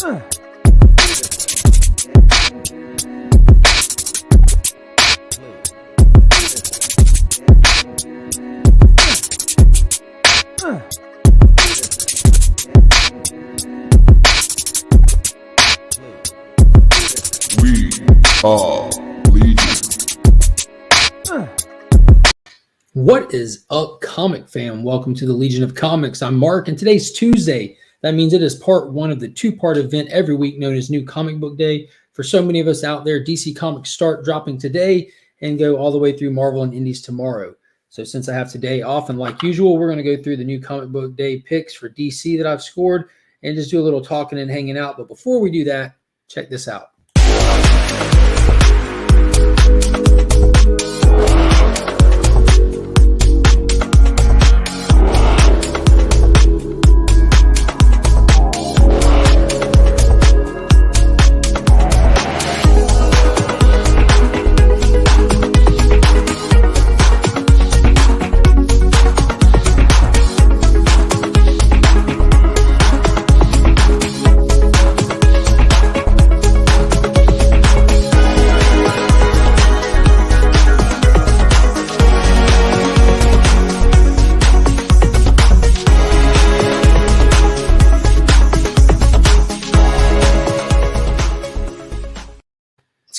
We are Legion. What is up, comic fam? Welcome to the Legion of Comics. I'm Mark, and today's Tuesday. That means it is part one of the two-part event every week known as New Comic Book Day. For so many of us out there, DC Comics start dropping today and go all the way through Marvel and Indies tomorrow. So since I have today off, and like usual, we're going to go through the New Comic Book Day picks for DC that I've scored and just do a little talking and hanging out. But before we do that, check this out.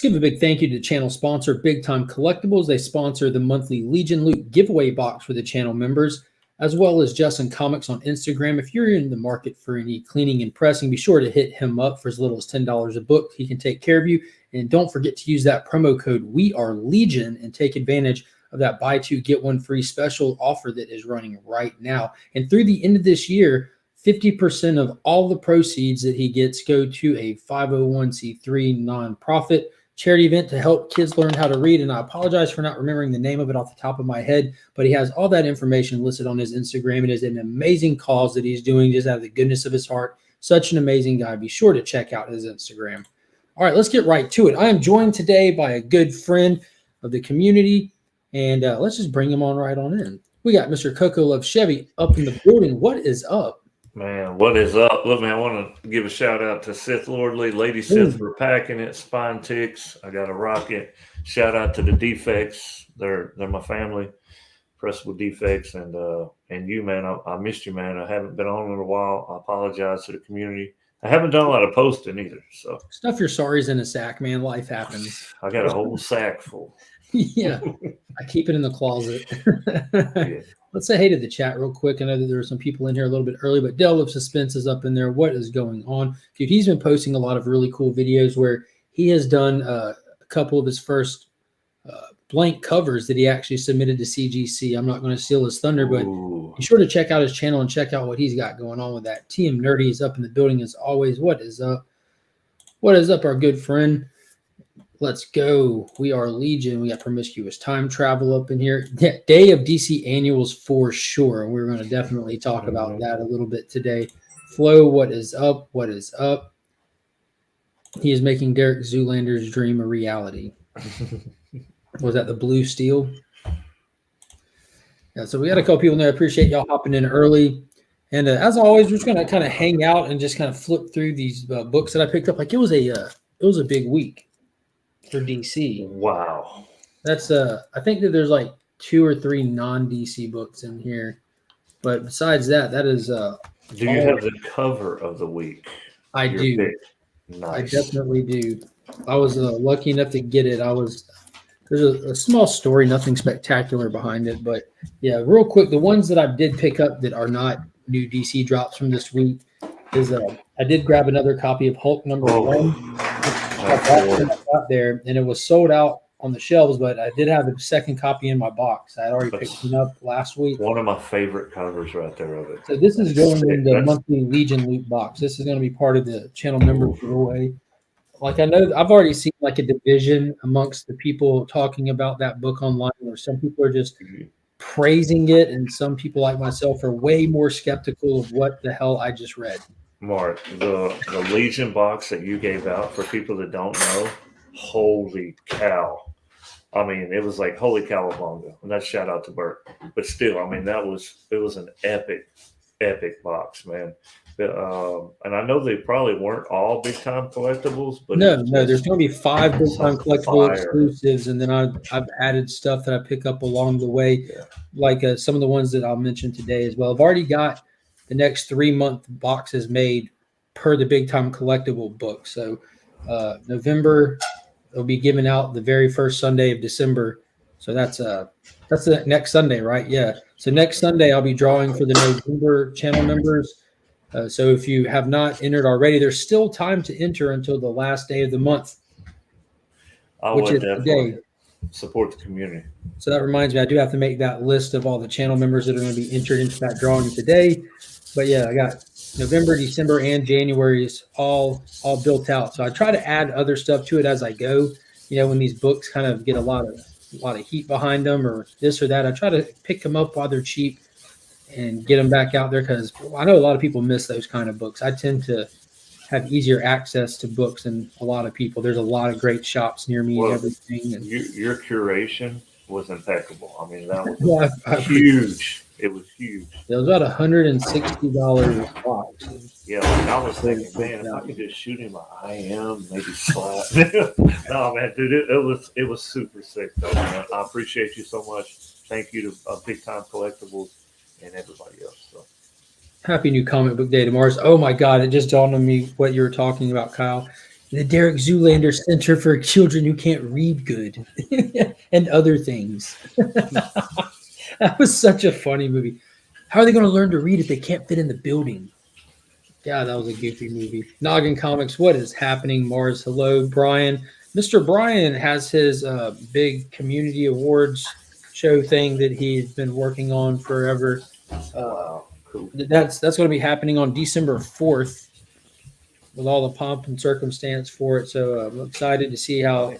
Give a big thank you to channel sponsor Big Time Collectibles. They sponsor the monthly Legion Loot giveaway box for the channel members, as well as Justin Comics on Instagram. If you're in the market for any cleaning and pressing, be sure to hit him up for as little as $10 a book. He can take care of you. And don't forget to use that promo code We Are Legion and take advantage of that buy two get one free special offer that is running right now. And through the end of this year, 50% of all the proceeds that he gets go to a 501c3 nonprofit charity event to help kids learn how to read. And I apologize for not remembering the name of it off the top of my head, but he has all that information listed on his Instagram. It is an amazing cause that he's doing just out of the goodness of his heart. Such an amazing guy. Be sure to check out his Instagram. All right, let's get right to it. I am joined today by a good friend of the community, and let's just bring him on right on in. We got Mr. Coco Love Chevy up in the building. What is up? Man, what is up? Look, man, I want to give a shout out to Sith Lordly, Lady Sith for packing it, Spine Ticks. I got a rocket. Shout out to the Defects. They're my family, Pressable Defects, and you, man. I missed you, man. I haven't been on in a while. I apologize to the community. I haven't done a lot of posting either. So stuff your sorries in a sack, man. Life happens. I got a whole sack full. Yeah, I keep it in the closet. Yeah. Let's say hey to the chat real quick. I know that there are some people in here a little bit early, but Dell of Suspense is up in there. What is going on? Dude, he's been posting a lot of really cool videos where he has done a couple of his first blank covers that he actually submitted to CGC. I'm not going to steal his thunder, but be sure to check out his channel and check out what he's got going on with that. TM Nerdy is up in the building as always. What is up? What is up, our good friend? Let's go. We are Legion. We got Promiscuous Time Travel up in here. Day of DC Annuals for sure. We're going to definitely talk about that a little bit today. Flo, what is up? What is up? He is making Derek Zoolander's dream a reality. Was that the blue steel? Yeah, so we got a couple people in there. I appreciate y'all hopping in early. And as always, we're just going to kind of hang out and just kind of flip through these books that I picked up. Like it was a big week for DC. Wow. That's I think that there's like 2 or 3 non-DC books in here. But besides that, that is do you have the cover of the week? I do. Nice. I definitely do. I was lucky enough to get it. There's a small story, nothing spectacular behind it, but yeah, real quick, the ones that I did pick up that are not new DC drops from this week is I did grab another copy of Hulk #1. I got there, and it was sold out on the shelves, but I did have a second copy in my box. I had already picked it up last week. One of my favorite covers right there of it. So this is going in the monthly Legion loot box. This is going to be part of the channel member giveaway. Like I know I've already seen like a division amongst the people talking about that book online, where some people are just praising it, and some people like myself are way more skeptical of what the hell I just read. Mark, the Legion box that you gave out for people that don't know, holy cow. I mean, it was like holy cowabunga. And that's shout out to Bert. But still, I mean, it was an epic epic box, man. And I know they probably weren't all big time collectibles, but no, there's going to be 5 big time collectible fire. exclusives, and then I've added stuff that I pick up along the way, like some of the ones that I'll mention today as well. I've already got the next 3-month boxes made per the big time collectible book. So November will be given out the very first Sunday of December. So that's the next Sunday, right? Yeah. So next Sunday I'll be drawing for the November channel members. So if you have not entered already, there's still time to enter until the last day of the month, which is today. Support the community. So that reminds me, I do have to make that list of all the channel members that are going to be entered into that drawing today. But yeah, I got November, December, and January is all built out. So I try to add other stuff to it as I go. You know, when these books kind of get a lot of heat behind them or this or that, I try to pick them up while they're cheap and get them back out there, because I know a lot of people miss those kind of books. I tend to have easier access to books than a lot of people. There's a lot of great shops near me and everything. And your curation was impeccable. I mean, that was huge. It was huge. It was about $160 a box. Yeah, like I was thinking, man, if I could just shoot him an IM, maybe slap. No, man, dude, it was super sick though, man. I appreciate you so much. Thank you to Big Time Collectibles and everybody else. So. Happy New Comic Book Day tomorrow. Oh my God, it just dawned on me what you were talking about, Kyle. The Derek Zoolander Center for Children Who Can't Read Good and other things. That was such a funny movie. How are they going to learn to read if they can't fit in the building? Yeah, that was a goofy movie. Noggin Comics, what is happening? Mars, hello. Brian. Mr. Brian has his big community awards show thing that he's been working on forever. Cool. That's going to be happening on December 4th with all the pomp and circumstance for it. So I'm excited to see how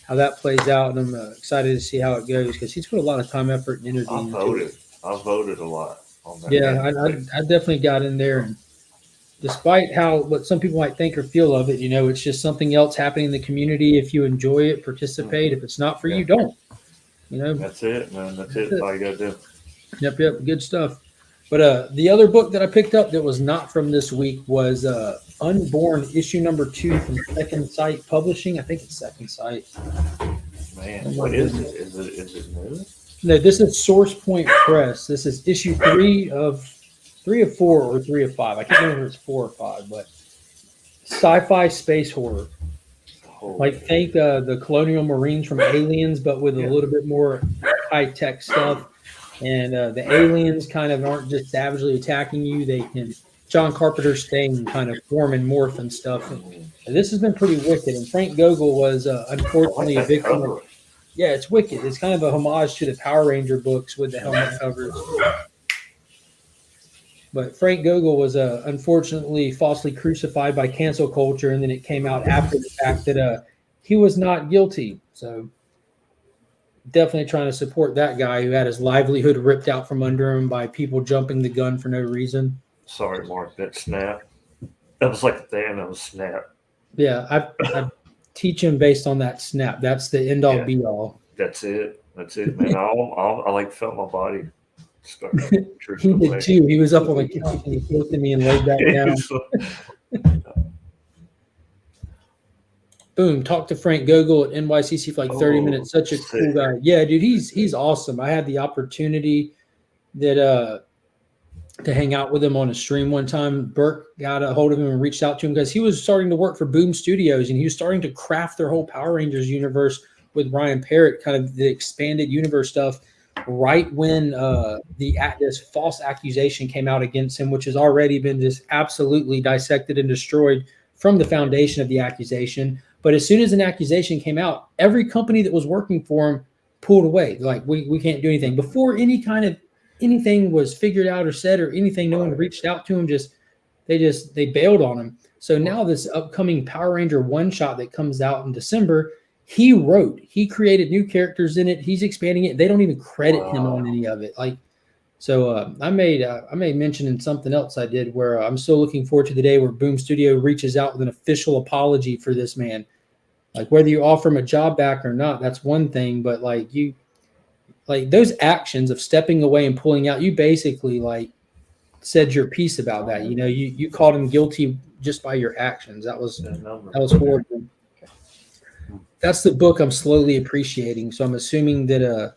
that plays out, and I'm excited to see how it goes, because he's put a lot of time, effort, and energy into it. I voted a lot on that. Yeah, I definitely got in there, and despite what some people might think or feel of it, you know, it's just something else happening in the community. If you enjoy it, participate. If it's not for you, don't. You know, that's it, man. That's it. That's all you got to do. Yep, good stuff. But the other book that I picked up that was not from this week was Unborn, issue number 2 from Second Sight Publishing. I think it's Second Sight. Man, what is it? Is it new? No, this is Source Point Press. This is issue 3 of 4 or 3 of 5. I can't remember if it's 4 or 5, but sci-fi space horror. Think the Colonial Marines from Aliens, but with a little bit more high-tech stuff. And the aliens kind of aren't just savagely attacking you. They can, John Carpenter's thing, kind of form and morph and stuff. And this has been pretty wicked. And Frank Gogol was unfortunately a victim. Yeah, it's wicked. It's kind of a homage to the Power Ranger books with the helmet covers. But Frank Gogol was unfortunately falsely crucified by cancel culture, and then it came out after the fact that he was not guilty. So definitely trying to support that guy who had his livelihood ripped out from under him by people jumping the gun for no reason. Sorry, Mark, that snap. That was like the end of a snap. Yeah, I teach him based on that snap. That's the end all be all. That's it, man. I like felt my body start. He did too. He was up on the couch and he looked at me and laid back down. Boom, talked to Frank Gogol at NYCC for like 30 minutes. Such a cool guy. Yeah, dude, he's awesome. I had the opportunity to hang out with him on a stream one time. Burke got a hold of him and reached out to him because he was starting to work for Boom Studios, and he was starting to craft their whole Power Rangers universe with Ryan Parrott, kind of the expanded universe stuff, right when this false accusation came out against him, which has already been just absolutely dissected and destroyed from the foundation of the accusation. But as soon as an accusation came out, every company that was working for him pulled away. Like, we can't do anything. Before anything was figured out or said or anything, no one reached out to him. They bailed on him. So now this upcoming Power Ranger one-shot that comes out in December, he created new characters in it. He's expanding it. They don't even credit him on any of it. So I made mention in something else I did where I'm still looking forward to the day where Boom Studio reaches out with an official apology for this man. Like, whether you offer him a job back or not, that's one thing. But those actions of stepping away and pulling out, you basically said your piece about that. You know, you called him guilty just by your actions. That was horrible. That's the book I'm slowly appreciating. So I'm assuming that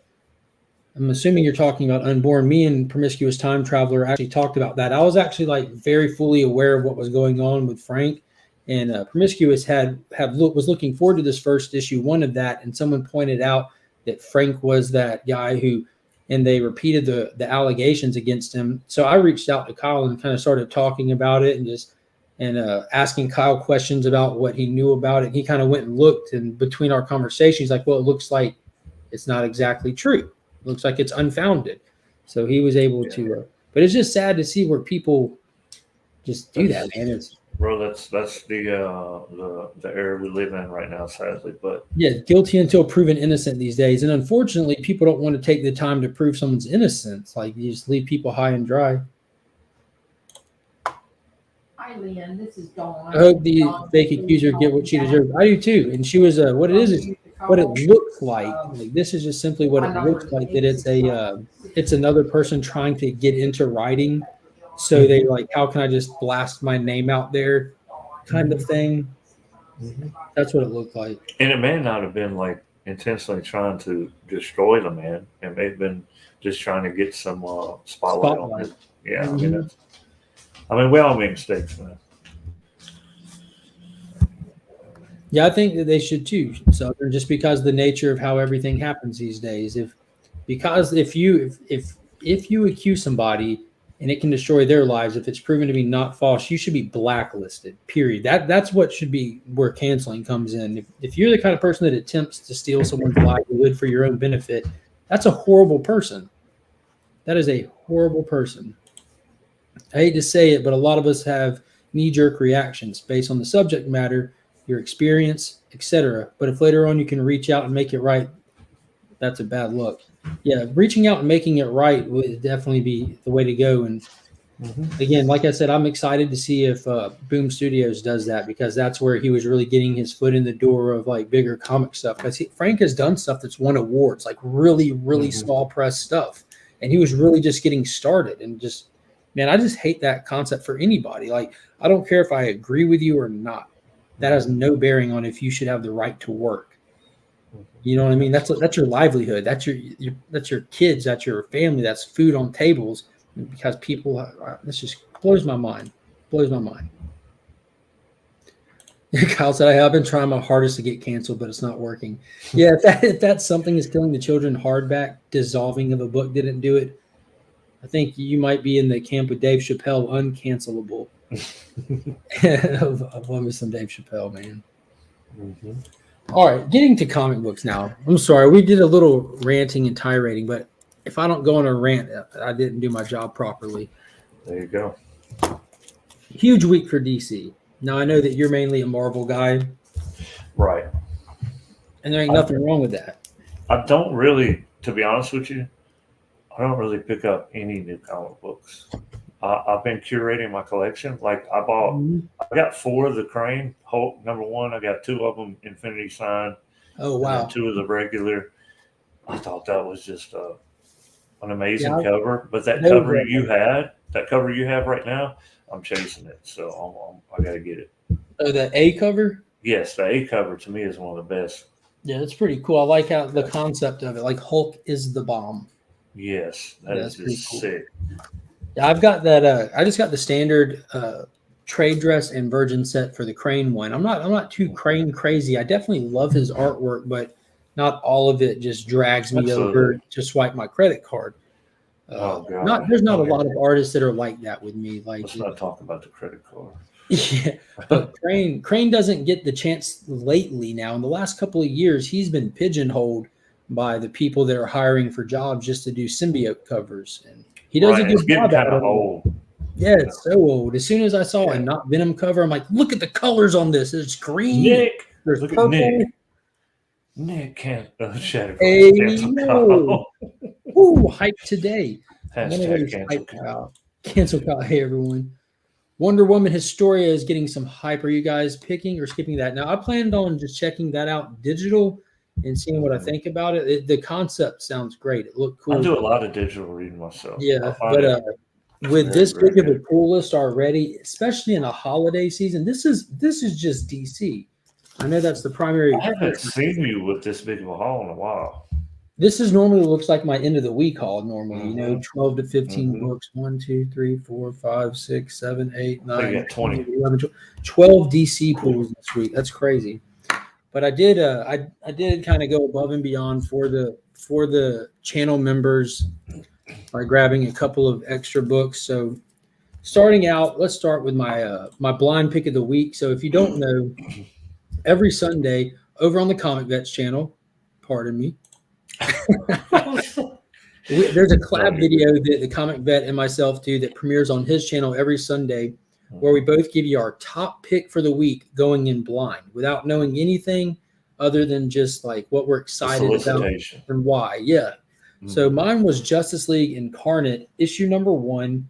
you're talking about Unborn. Me and Promiscuous Time Traveler actually talked about that. I was actually like very fully aware of what was going on with Frank, and Promiscuous was looking forward to this first issue, one of that, and someone pointed out that Frank was that guy who, and they repeated the allegations against him. So I reached out to Kyle and kind of started talking about it and asking Kyle questions about what he knew about it. He kind of went and looked, and between our conversations, he's like, well, it looks like it's not exactly true. It looks like it's unfounded. So he was able to, but it's just sad to see where people just do that, man. Bro, that's the era we live in right now, sadly. But yeah, guilty until proven innocent these days. And unfortunately, people don't want to take the time to prove someone's innocence. Like, you just leave people high and dry. Hi, Lynn. This is Dawn. I hope the fake accuser get what she deserves. I do too. And she was what it is what it looks like. Like, this is just simply what it looks like. That it's another person trying to get into writing. So they like, how can I just blast my name out there, kind of thing. That's what it looked like. And it may not have been like intentionally trying to destroy the man. It may have been just trying to get some spotlight on him. Yeah, I mean, we all make mistakes, man. Yeah, I think that they should too, Southern, just because of the nature of how everything happens these days. If you accuse somebody and it can destroy their lives, if it's proven to be not false, you should be blacklisted. Period. That's what should be where canceling comes in. If you're the kind of person that attempts to steal someone's livelihood for your own benefit, that's a horrible person. That is a horrible person. I hate to say it, but a lot of us have knee-jerk reactions based on the subject matter, your experience, etc. But if later on you can reach out and make it right, that's a bad look. Yeah, reaching out and making it right would definitely be the way to go. And again, like I said, I'm excited to see if Boom Studios does that, because that's where he was really getting his foot in the door of like bigger comic stuff. Because Frank has done stuff that's won awards, like really, really small press stuff. And he was really just getting started. And just, man, I just hate that concept for anybody. Like, I don't care if I agree with you or not. That has no bearing on if you should have the right to work. You know what I mean? That's your livelihood. That's your kids. That's your family. That's food on tables. Because people, this just blows my mind. Blows my mind. Kyle said, I've been trying my hardest to get canceled, but it's not working. Yeah, if that Something is Killing the Children hardback dissolving of a book didn't do it, I think you might be in the camp with Dave Chappelle, uncancelable. I love me some Dave Chappelle, man. All right, getting to comic books now. I'm sorry, we did a little ranting and tirading, but if I don't go on a rant, I didn't do my job properly. There you go. Huge week for DC. Now, I know that you're mainly a Marvel guy. Right. And there ain't nothing wrong with that. I don't really, to be honest with you, I don't really pick up any new comic books. I've been curating my collection. Like, I got 4 of the Crane Hulk #1. I got 2 of them Infinity Sign. Oh, wow. And 2 of the regular. I thought that was just an amazing cover. But that cover you have right now, I'm chasing it. So I got to get it. Oh, the A cover? Yes, the A cover to me is one of the best. Yeah, that's pretty cool. I like how the concept of it. Like, Hulk is the bomb. Yes, that's just cool. Sick. Yeah, I've got that. I just got the standard trade dress and Virgin set for the Crane one. I'm not too Crane crazy. I definitely love his artwork, but not all of it just drags me over to swipe my credit card. There's not a lot of artists that are like that with me. Like, let's not talk about the credit card. Yeah, but Crane doesn't get the chance lately. Now, in the last couple of years, he's been pigeonholed by the people that are hiring for jobs just to do symbiote covers, and he does a good job. Kind of old. Yeah, it's so old. As soon as I saw a Not Venom cover, I'm like, look at the colors on this. It's green. Nick, there's look purple. at Nick. Nick can't shadow. Hey, no. Ooh, hype today. Cancel Kyle. Hey, everyone. Wonder Woman Historia is getting some hype. Are you guys picking or skipping that? Now, I planned on just checking that out digital and seeing what I think about it. The concept sounds great. It looked cool. I do a lot of digital reading myself. Yeah, but with Very, this very big of a good. pull list already, especially in a holiday season. This is just DC. I know that's the primary. I haven't seen you with this big of a haul in a while. This is normally looks like my end of the week haul. Normally, Mhm. 12 to 15 Mhm. books. 1, 2, 3, 4, 5, 6, 7, 8, I think 9, you got 20. 11, 12 DC pulls this week. That's crazy. But I did I did kind of go above and beyond for the channel members by grabbing a couple of extra books. So starting out, let's start with my blind pick of the week. So if you don't know, every Sunday over on the Comic Vets channel, pardon me, there's a collab video that the Comic Vet and myself do that premieres on his channel every Sunday, where we both give you our top pick for the week going in blind without knowing anything other than just like what we're excited about and why. Yeah. So mine was Justice League Incarnate, issue number 1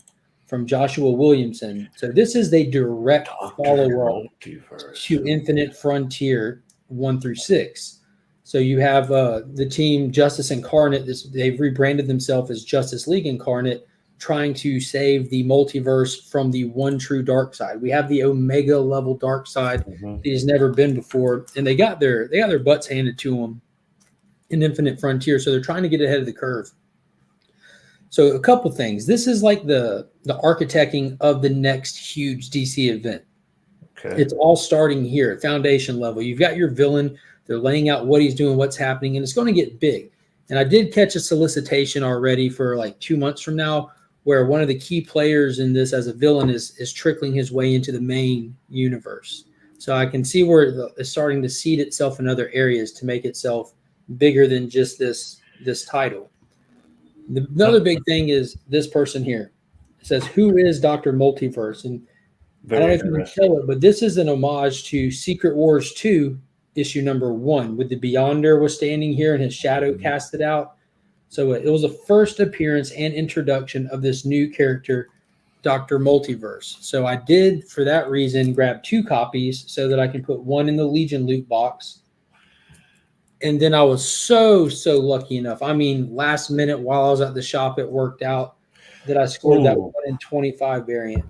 from Joshua Williamson. So this is the direct follow-up to Infinite Frontier 1 through 6. So you have the team Justice Incarnate. They've rebranded themselves as Justice League Incarnate, trying to save the multiverse from the one true dark side. We have the Omega level dark side that has never been before, and they got their butts handed to them in Infinite Frontier. So they're trying to get ahead of the curve. So a couple things. This is like the architecting of the next huge DC event. Okay. It's all starting here at foundation level. You've got your villain. They're laying out what he's doing, what's happening, and it's going to get big. And I did catch a solicitation already for like 2 months from now, where one of the key players in this as a villain is trickling his way into the main universe. So I can see where it's starting to seed itself in other areas to make itself bigger than just this title. Another big thing is this person here. It says, "Who is Dr. Multiverse?" And I don't know if you can tell it, but this is an homage to Secret Wars 2, issue number 1, with the Beyonder was standing here and his shadow casted out. So it was a first appearance and introduction of this new character, Dr. Multiverse. So I did, for that reason, grab 2 copies so that I can put one in the Legion loot box. And then I was so lucky enough. I mean, last minute while I was at the shop, it worked out that I scored that 1 in 25 variant.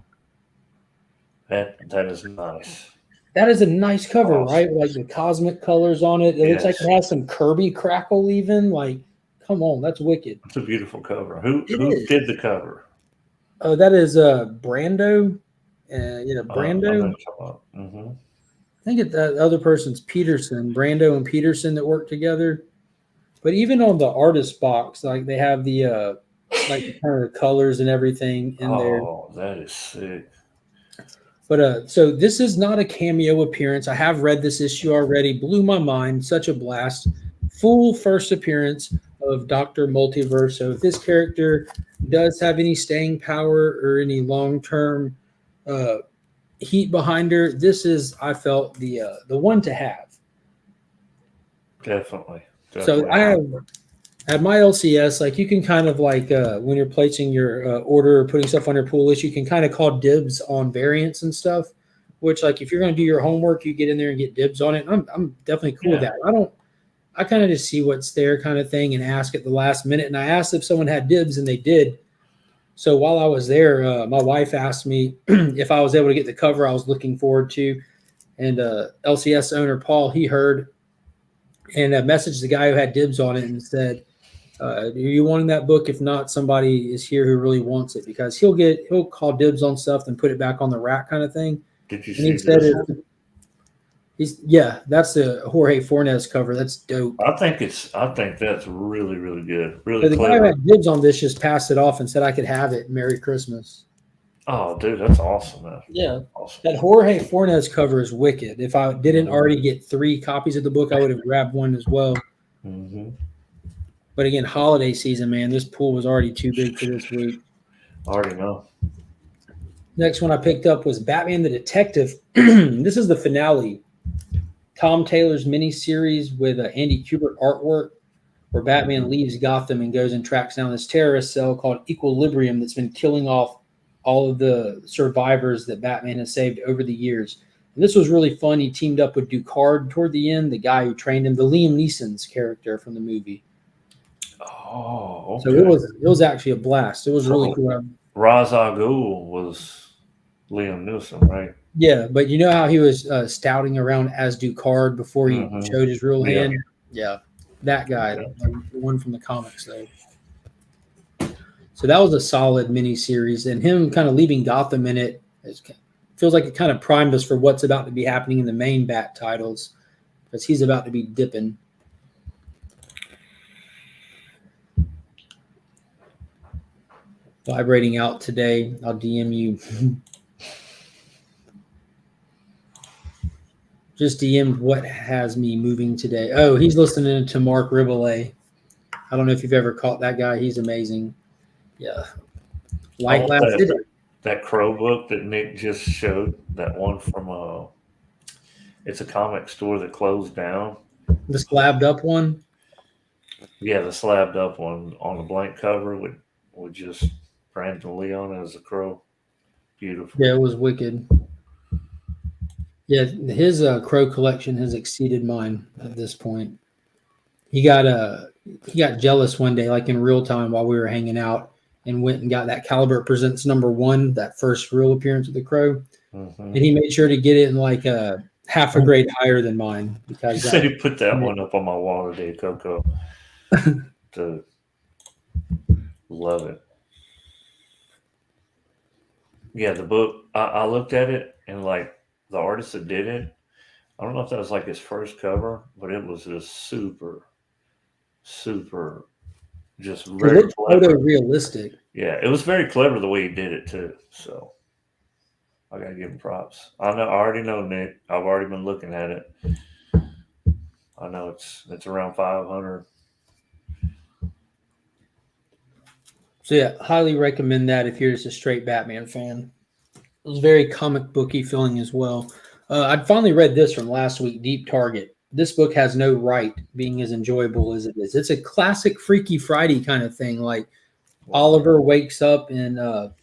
That is nice. That is a nice cover, right? Like the cosmic colors on it. It looks like it has some Kirby crackle even. Like, come on, that's wicked. It's a beautiful cover. Who did the cover? Oh, that is Brando. Brando. I think that other person's Peterson, Brando and Peterson that work together. But even on the artist box, like they have the like kind of the colors and everything in there. Oh, that is sick. But so this is not a cameo appearance. I have read this issue already. Blew my mind. Such a blast. Full first appearance of Dr. Multiverse. So if this character does have any staying power or any long-term heat behind her, this is, I felt, the one to have. Definitely. So I have at my LCS, like you can kind of like when you're placing your order or putting stuff on your pull list, you can kind of call dibs on variants and stuff. Which, like, if you're going to do your homework, you get in there and get dibs on it. I'm definitely cool with that. I kind of just see what's there, kind of thing, and ask at the last minute. And I asked if someone had dibs, and they did. So while I was there, my wife asked me if I was able to get the cover I was looking forward to. And LCS owner Paul, he heard and messaged the guy who had dibs on it and said, "Are you wanting that book? If not, somebody is here who really wants it," because he'll call dibs on stuff and put it back on the rack, kind of thing. Did you see this? That's the Jorge Fornes cover. That's dope. I think that's really, really good. Really so the clever. guy who had dibs on this just passed it off and said I could have it. Merry Christmas. Oh, dude, that's awesome, man. Yeah. Awesome. That Jorge Fornes cover is wicked. If I didn't already get 3 copies of the book, I would have grabbed one as well. Mm-hmm. But again, holiday season, man, this pool was already too big for this week. I already know. Next one I picked up was Batman the Detective. This is the finale. Tom Taylor's miniseries with Andy Kubert artwork, where Batman leaves Gotham and goes and tracks down this terrorist cell called Equilibrium that's been killing off all of the survivors that Batman has saved over the years. And this was really fun. He teamed up with Ducard toward the end, the guy who trained him, the Liam Neeson's character from the movie. Oh, okay. So it was actually a blast. It was really cool. Ra's al Ghul was Liam Neeson, right? Yeah, but you know how he was stouting around as Ducard before he showed his real Yeah. hand? Yeah, that guy, Okay. the one from the comics, though. So that was a solid mini-series, and him kind of leaving Gotham in it feels like it kind of primed us for what's about to be happening in the main Bat titles, because he's about to be dipping. Vibrating out today. I'll DM you. Just DM'd what has me moving today. Oh, he's listening to Mark Riboulet. I don't know if you've ever caught that guy. He's amazing. Yeah. I Light want lasted. that Crow book that Nick just showed, that one from it's a comic store that closed down. The slabbed up one. Yeah, the slabbed up one on the blank cover with just Brandon Leon as a crow. Beautiful. Yeah, it was wicked. Yeah, his Crow collection has exceeded mine at this point. He got jealous one day, like in real time while we were hanging out, and went and got that Caliber Presents #1, that first real appearance of the Crow, and he made sure to get it in like half a grade higher than mine, because He said he put that one up on my wall today, Coco. To love it. Yeah, the book. I looked at it, and like the artist that did it, I don't know if that was like his first cover, but it was just super, just it very looked clever. photorealistic. Yeah, it was very clever the way he did it too. So I gotta give him props. I already know, Nick. I've already been looking at it. I know it's around 500. So yeah, highly recommend that if you're just a straight Batman fan. It was very comic booky feeling as well. I'd finally read this from last week, Deep Target. This book has no right being as enjoyable as it is. It's a classic Freaky Friday kind of thing. Like Oliver wakes up in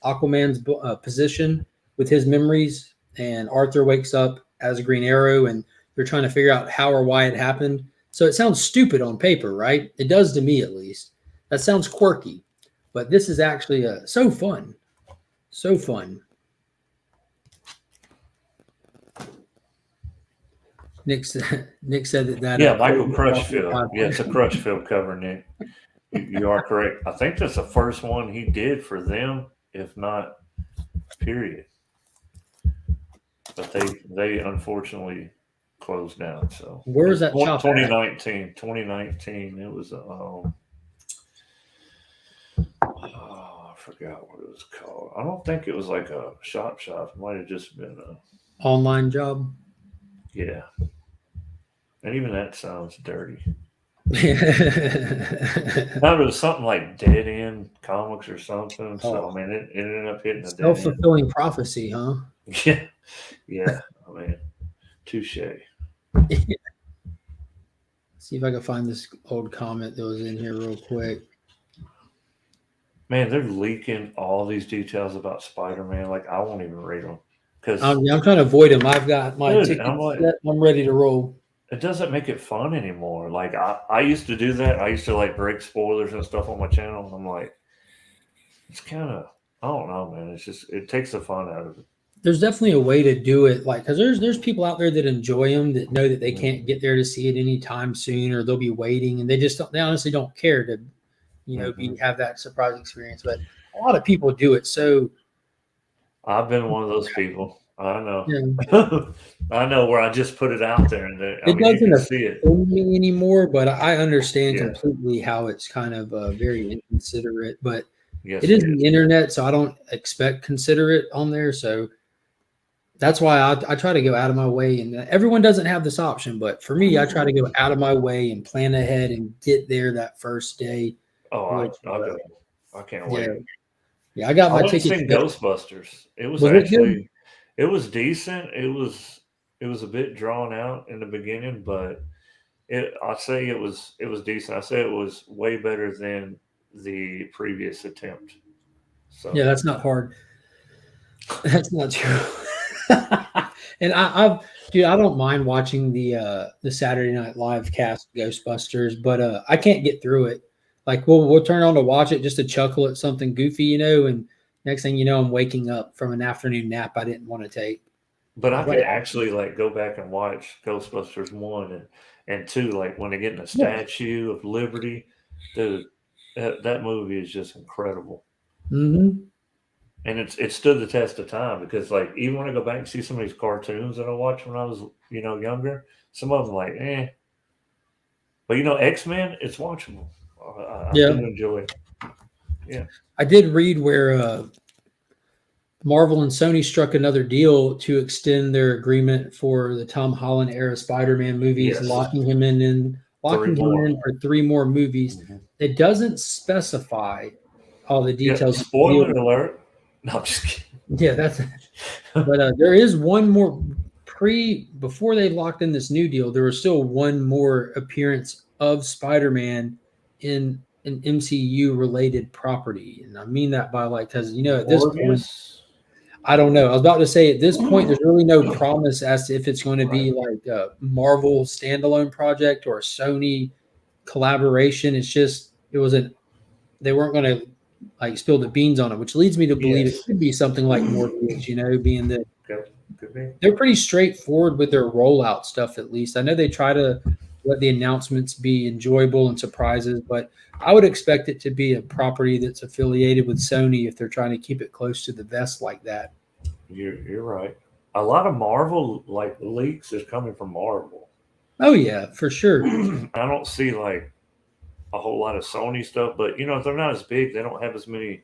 Aquaman's position with his memories, and Arthur wakes up as a Green Arrow, and they're trying to figure out how or why it happened. So it sounds stupid on paper, right? It does to me, at least. That sounds quirky. But this is actually so fun. So fun. Nick said that. Yeah, Michael Crutchfield. Yeah, it's a Crutchfield cover, Nick. You are correct. I think that's the first one he did for them, if not, period. But they unfortunately closed down. So where is that? 2019. It was I forgot what it was called. I don't think it was like a shop. It might have just been a online job. Yeah. And even that sounds dirty. Now it was something like Dead End Comics or something. So I mean, it ended up hitting a self-fulfilling prophecy, huh? Yeah. I mean, touche. See if I can find this old comment that was in here real quick. Man, they're leaking all these details about Spider-Man. Like, I won't even read them. Because I'm trying to avoid them. I've got my ticket set. I'm ready to roll. It doesn't make it fun anymore. Like, I used to do that. I used to, like, break spoilers and stuff on my channel. I'm like, it's kind of, I don't know, man. It's just, it takes the fun out of it. There's definitely a way to do it, like, because there's people out there that enjoy them, that know that they can't get there to see it anytime soon, or they'll be waiting, and they honestly don't care to, have that surprise experience. But a lot of people do it. So I've been one of those people. I know. Yeah. I know, where I just put it out there, and it doesn't affect me anymore. But I understand completely how it's kind of very inconsiderate. But it is the internet, so I don't expect considerate on there. So that's why I try to go out of my way. And everyone doesn't have this option, but for me, I try to go out of my way and plan ahead and get there that first day. Oh, I can't wait. Yeah, I got my ticket. Seen Ghostbusters. It was actually, it was decent. It was a bit drawn out in the beginning, but I say it was decent. I say it was way better than the previous attempt. So yeah, that's not hard. That's not true. And I don't mind watching the Saturday Night Live cast Ghostbusters, but I can't get through it. Like we'll turn on to watch it just to chuckle at something goofy, and Next thing you know, I'm waking up from an afternoon nap I didn't want to take. But I But could actually like go back and watch Ghostbusters 1 and 2, like when they get in the yeah. Statue of Liberty, dude, that movie is just incredible. Mm-hmm. And it stood the test of time because like even when I go back and see some of these cartoons that I watched when I was, younger, some of them like, eh. But X-Men, it's watchable. I Yeah. do enjoy it. Yeah. I did read where Marvel and Sony struck another deal to extend their agreement for the Tom Holland era Spider-Man movies, Yes. locking him in for 3 more movies. Mhm. It doesn't specify all the Yeah. details. Spoiler alert. No, I'm just kidding. Yeah, that's. But there is one more before they locked in this new deal. There was still one more appearance of Spider-Man in an MCU related property, and I mean that by because at this point. Morbius. I don't know. I was about to say at this point, there's really no promise as to if it's going to be like a Marvel standalone project or a Sony collaboration. It's just they weren't going to like spill the beans on it, which leads me to believe it could be something like Morbius. Being that Could be. they're pretty straightforward with their rollout stuff. At least I know they try to let the announcements be enjoyable and surprises, but I would expect it to be a property that's affiliated with Sony if they're trying to keep it close to the vest like that. You're right. A lot of Marvel like leaks is coming from Marvel. Oh yeah, for sure. I don't see like a whole lot of Sony stuff, but they're not as big. They don't have as many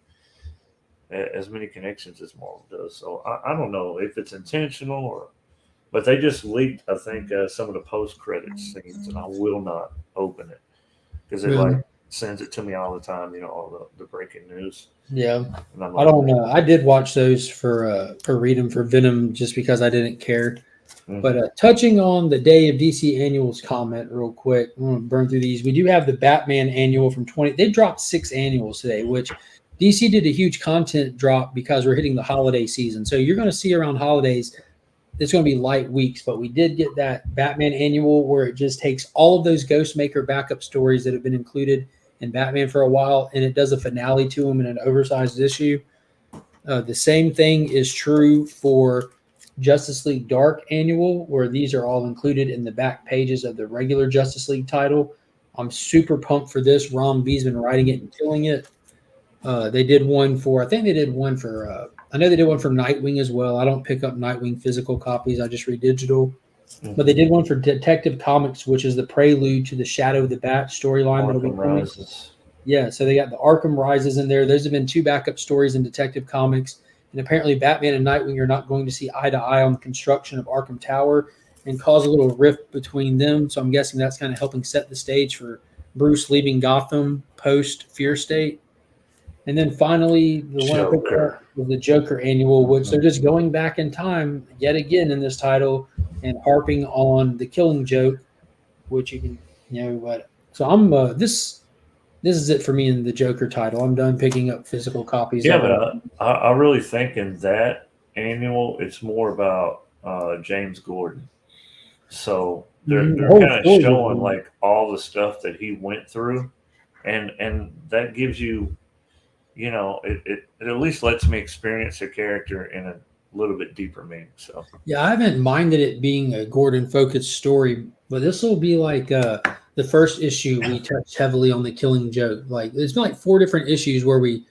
connections as Marvel does. So I don't know if it's intentional but they just leaked. I think some of the post-credit scenes, and I will not open it because it like sends it to me all the time. All the breaking news. Yeah, I don't know. I did watch those for read them for Venom just because I didn't care. Mm-hmm. But touching on the Day of DC Annuals comment real quick, I'm going to burn through these. We do have the Batman Annual from 20. They dropped 6 annuals today, which DC did a huge content drop because we're hitting the holiday season. So you're going to see around holidays, it's going to be light weeks. But we did get that Batman Annual where it just takes all of those Ghostmaker backup stories that have been included in Batman for a while, and it does a finale to them in an oversized issue. The same thing is true for Justice League Dark Annual, where these are all included in the back pages of the regular Justice League title. I'm super pumped for this. Ron B's been writing it and killing it. They did one for, I think they did one for, I know they did one for Nightwing as well. I don't pick up Nightwing physical copies. I just read digital. Mm-hmm. But they did one for Detective Comics, which is the prelude to the Shadow of the Bat storyline that'll be coming. Yeah, so they got the Arkham Rises in there. Those have been 2 backup stories in Detective Comics. And apparently Batman and Nightwing are not going to see eye to eye on the construction of Arkham Tower and cause a little rift between them. So I'm guessing that's kind of helping set the stage for Bruce leaving Gotham post-Fear State. And then finally, the one I picked up was the Joker Annual, which they're just going back in time yet again in this title and harping on the Killing Joke, which you can, so I'm this is it for me in the Joker title. I'm done picking up physical copies. Yeah, but I really think in that annual, it's more about James Gordon. So they're kind of showing like all the stuff that he went through, and that gives you, it at least lets me experience a character in a little bit deeper meaning. So yeah, I haven't minded it being a Gordon-focused story, but this will be like the first issue we touch heavily on the Killing Joke. Like there's been like 4 different issues where we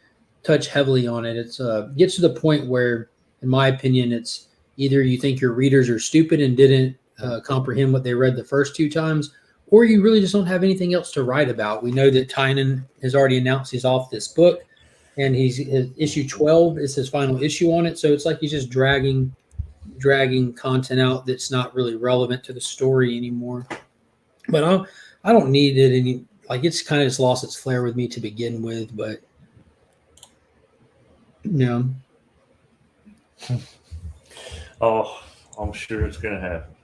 touch heavily on it. It's gets to the point where, in my opinion, it's either you think your readers are stupid and didn't comprehend what they read the first 2 times, or you really just don't have anything else to write about. We know that Tynan has already announced he's off this book, and he's issue 12 is his final issue on it. So it's like he's just dragging content out that's not really relevant to the story anymore. But I don't need it any. Like it's kind of just lost its flair with me to begin with. But oh, I'm sure it's going to happen.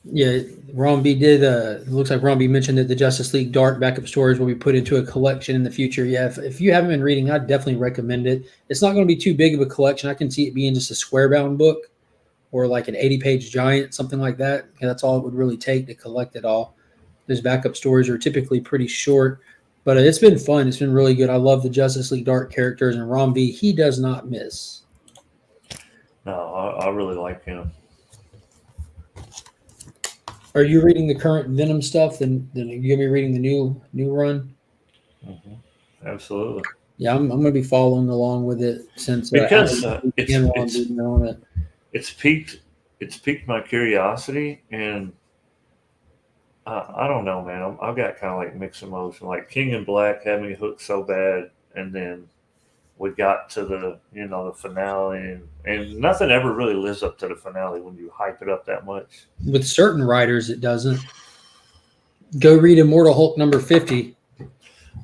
Yeah, Ron B did. It looks like Ron B mentioned that the Justice League Dark backup stories will be put into a collection in the future. Yeah, if you haven't been reading, I'd definitely recommend it. It's not going to be too big of a collection. I can see it being just a square-bound book or like an 80-page giant, something like that. And that's all it would really take to collect it all. Those backup stories are typically pretty short. But it's been fun. It's been really good. I love the Justice League Dark characters, and Ron V, he does not miss. No, I really like him. Are you reading the current Venom stuff? Then you're gonna be reading the new run. Mm-hmm. Absolutely. Yeah, I'm gonna be following along with it since Because it's it's piqued my curiosity, and I don't know, man. I've got kind of like mixed emotion. Like King in Black had me hooked so bad, and then we got to the finale, and nothing ever really lives up to the finale when you hype it up that much. with certain writers, it doesn't. Go read Immortal Hulk number 50.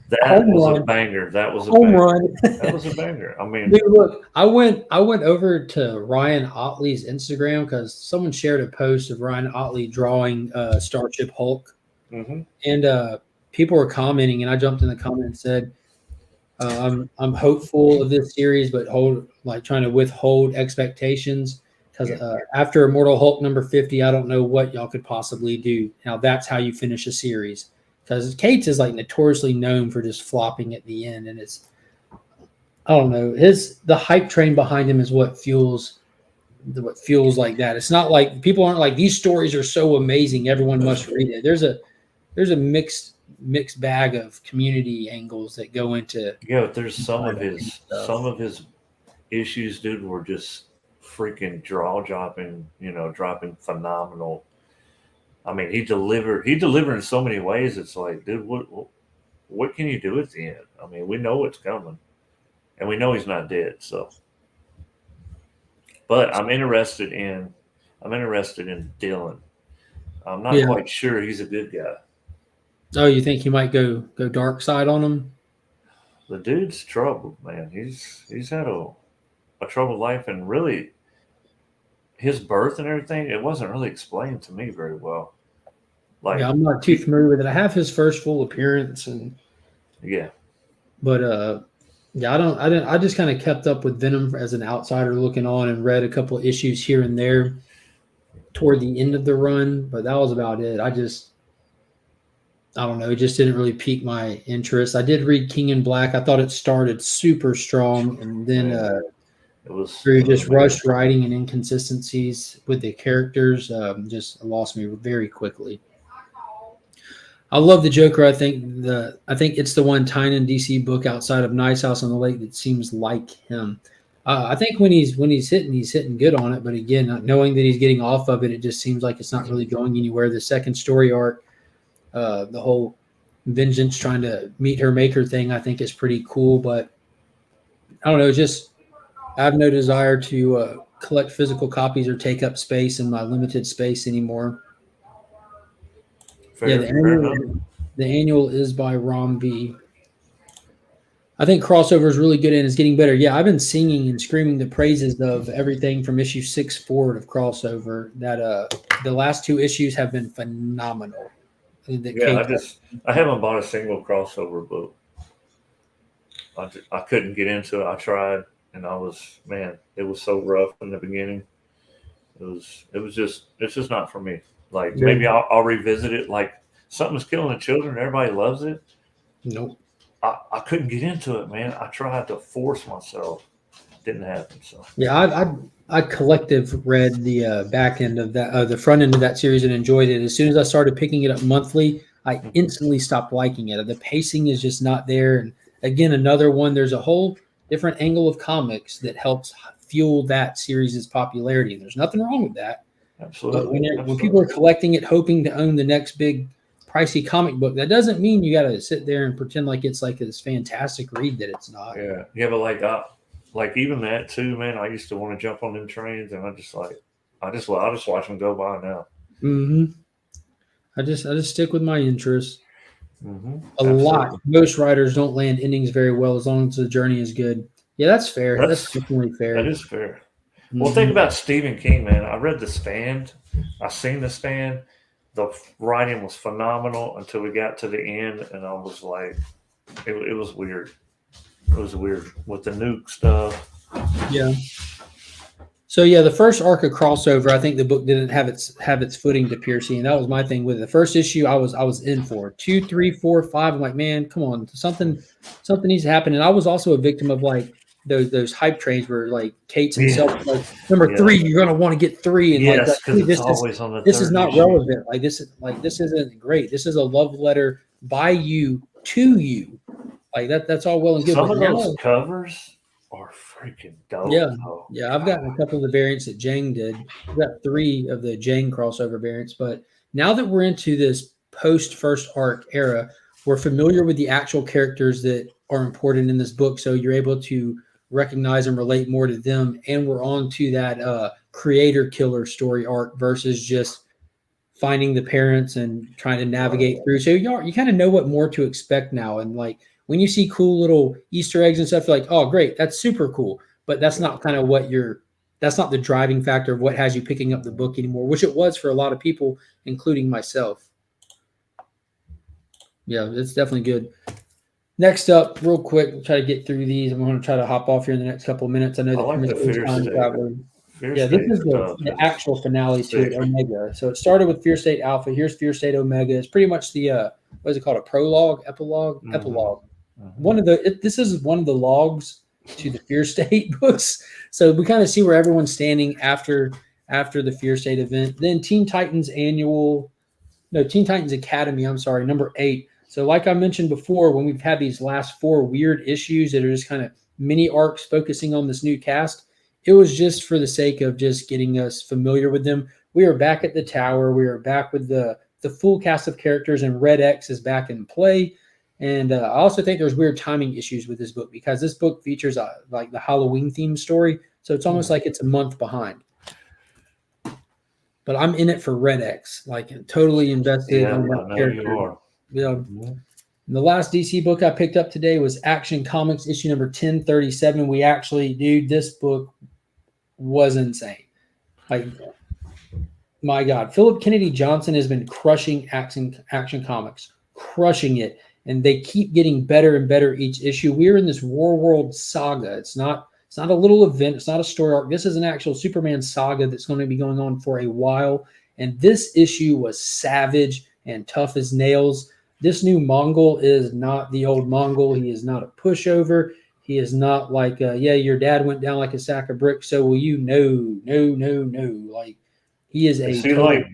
That was a banger. That was a home banger. run. That was a banger. I mean, Dude, look, I went over to Ryan Otley's Instagram because someone shared a post of Ryan Otley drawing Starship Hulk, and people were commenting, and I jumped in the comment and said, "I'm hopeful of this series, but trying to withhold expectations because after Immortal Hulk number 50, I don't know what y'all could possibly do. Now that's how you finish a series." Because Cates is like notoriously known for just flopping at the end, and it's, I don't know, the hype train behind him is what fuels like that. It's not like people aren't like, these stories are so amazing, everyone must read it. There's a mixed bag of community angles that go into. Yeah, but there's some of his issues, dude, were just freaking jaw dropping, dropping phenomenal. I mean, he delivered in so many ways. It's like, dude, what can you do at the end? I mean, we know what's coming, and we know he's not dead. So, but I'm interested in Dylan. I'm not quite sure he's a good guy. Oh, you think he might go dark side on him? The dude's troubled, man. He's had a troubled life, and really, his birth and everything, it wasn't really explained to me very well. Like, yeah, I'm not too familiar with it. I have his first full appearance, but I just kind of kept up with Venom as an outsider looking on and read a couple of issues here and there toward the end of the run, but that was about it. I don't know, it just didn't really pique my interest. I did read King in Black. I thought it started super strong, and then it was through just rushed writing and inconsistencies with the characters, just lost me very quickly. I love the Joker. I think it's the one Tynan DC book outside of Nice House on the Lake that seems like him. I think when he's hitting good on it. But again, not knowing that he's getting off of it, it just seems like it's not really going anywhere. The second story arc, the whole Vengeance trying to meet her maker thing, I think is pretty cool. But I don't know. Just I have no desire to collect physical copies or take up space in my limited space anymore. The annual is by Rom V. I think crossover is really good and it's getting better. Yeah, I've been singing and screaming the praises of everything from issue 6 forward of crossover. That the last 2 issues have been phenomenal. I haven't bought a single crossover book. I couldn't get into it. I tried, and it was so rough in the beginning. It's just not for me. Like, maybe I'll revisit it. Like, Something's Killing the Children. Everybody loves it. Nope. I couldn't get into it, man. I tried to force myself. Didn't happen. So yeah, I collective read the back end of that, the front end of that series, and enjoyed it. As soon as I started picking it up monthly, I instantly stopped liking it. The pacing is just not there. And again, another one. There's a whole different angle of comics that helps fuel that series' popularity. And there's nothing wrong with that. Absolutely. But when people are collecting it, hoping to own the next big pricey comic book, that doesn't mean you got to sit there and pretend like it's like this fantastic read that it's not. Yeah, but like even that too, man. I used to want to jump on them trains, and I just watch them go by now. Mm-hmm. I just stick with my interests. Mm-hmm. Lot. Most writers don't land endings very well as long as the journey is good. Yeah, that's fair. That's definitely fair. That is fair. Mm-hmm. Well, think about Stephen King, man. I read The Stand. I seen The Stand. The writing was phenomenal until we got to the end, and I was like, it was weird. It was weird with the nuke stuff. Yeah. So yeah, the first arc of crossover, I think the book didn't have its footing to Piercy, and that was my thing with it. The first issue, I was in for 2, 3, 4, 5. I'm like, man, come on, something needs to happen. And I was also a victim of like those hype trains where like Kate's himself like number 3, you're gonna want to get 3, and yes, like because this it's always on the this third is not issue. relevant. Like this isn't great. This is a love letter by you to you. Like that's all well and good. Some But of now, those covers are freaking dope. yeah, though. yeah, I've gotten a couple of the variants that Jang did. I've got 3 of the Jang crossover variants. But now that we're into this post first arc era, we're familiar with the actual characters that are important in this book. So you're able to recognize and relate more to them. And we're on to that creator killer story arc versus just finding the parents and trying to navigate through. So you kind of know what more to expect now. And like when you see cool little Easter eggs and stuff, you're like, oh, great, that's super cool. But that's not kind of that's not the driving factor of what has you picking up the book anymore, which it was for a lot of people, including myself. Yeah, it's definitely good. Next up, real quick, we'll try to get through these. I'm going to try to hop off here in the next couple of minutes. I know that like the Fear State. yeah, this is the actual finale to it, Omega. So it started with Fear State Alpha. Here's Fear State Omega. It's pretty much the what is it called? A prologue, epilogue, epilogue. This is one of the logs to the Fear State books. So we kind of see where everyone's standing after the Fear State event. Then Teen Titans Academy. I'm sorry, number 8. So like I mentioned before, when we've had these last 4 weird issues that are just kind of mini arcs focusing on this new cast, it was just for the sake of just getting us familiar with them. We are back at the tower. We are back with the full cast of characters, and Red X is back in play. And I also think there's weird timing issues with this book because this book features like the Halloween themed story. So it's almost like it's a month behind. But I'm in it for Red X, like totally invested in that character. You are. Yeah. The last DC book I picked up today was Action Comics issue number 1037. We actually, dude, this book was insane. Like, my God, Philip Kennedy Johnson has been crushing Action Comics, crushing it, and they keep getting better and better each issue. We're in this War World saga. It's not a little event. It's not a story arc. This is an actual Superman saga that's going to be going on for a while. And this issue was savage and tough as nails. This new Mongol is not the old Mongol. He is not a pushover. He is not like, your dad went down like a sack of bricks, so will you? No. Like, he is a like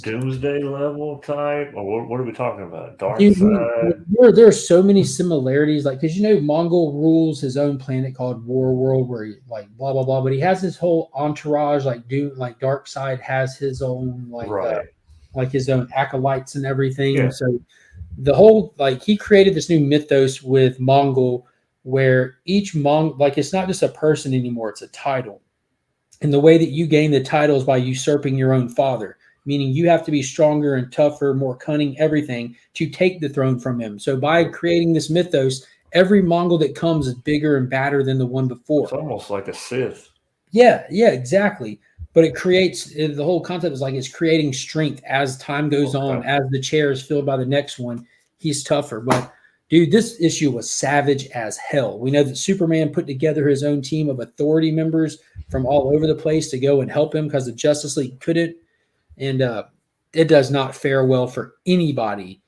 Doomsday level type, or what are we talking about? Dark Dude, side. There are so many similarities, like because Mongol rules his own planet called War World, where he, like blah blah blah, but he has this whole entourage, like Dark Side has his own like his own acolytes and everything. Yeah. So the whole he created this new mythos with Mongol, where each it's not just a person anymore; it's a title. And the way that you gain the title is by usurping your own father, meaning you have to be stronger and tougher, more cunning, everything to take the throne from him. So by creating this mythos, every Mongol that comes is bigger and badder than the one before. It's almost like a Sith. Yeah, exactly. But it creates, the whole concept is like it's creating strength as time goes on, as the chair is filled by the next one, he's tougher. But dude, this issue was savage as hell. We know that Superman put together his own team of authority members from all over the place to go and help him because the Justice League couldn't. And it does not fare well for anybody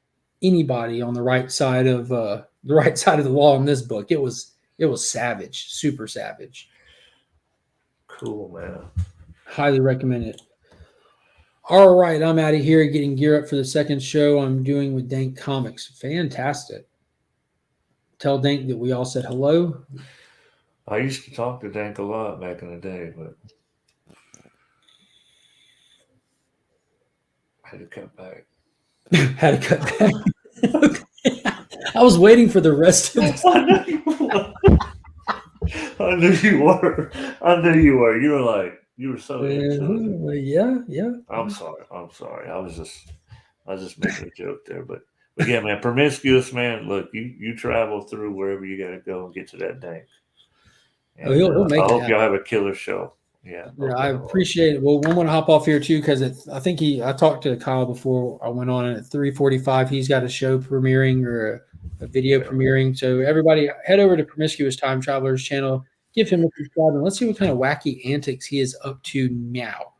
on the right side of the law in this book. It was savage, super savage. Cool, man. Highly recommend it. All right, I'm out of here getting gear up for the second show I'm doing with Dank Comics. Fantastic. Tell Dank that we all said hello. I used to talk to Dank a lot back in the day, but I had to cut back. I was waiting for the rest of it. I knew you were. You were like, you were so into it. Yeah. I'm sorry. I was just making a joke there, but yeah, man, Promiscuous, man. Look, you travel through wherever you got to go and get to that Dank. And, he'll make I it hope happen. y'all have a killer show. Yeah, I appreciate it. Well, we want to hop off here too because I think I talked to Kyle before I went on, and at 3:45 he's got a show premiering or a video premiering. So everybody head over to Promiscuous Time Travelers channel, give him a subscribe and let's see what kind of wacky antics he is up to now,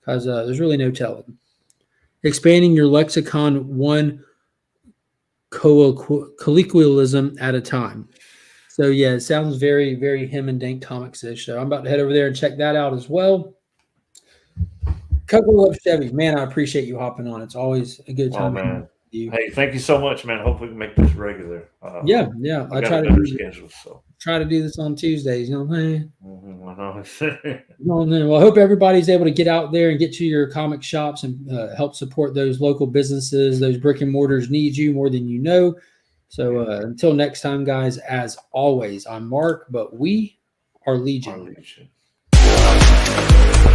because there's really no telling. Expanding your lexicon one colloquialism at a time. So yeah, it sounds very, very him and Dank Comics-ish. So I'm about to head over there and check that out as well. Coco Love Chevy, man, I appreciate you hopping on. It's always a good time. Oh, man. With you. Hey, thank you so much, man. Hope we can make this regular. Yeah. I try got a to better schedule, so. try to do this on Tuesdays. You know what I'm saying? I know. Well, I hope everybody's able to get out there and get to your comic shops and help support those local businesses. Those brick and mortars need you more than you know. So until next time, guys, as always, I'm Mark, but we are Legion.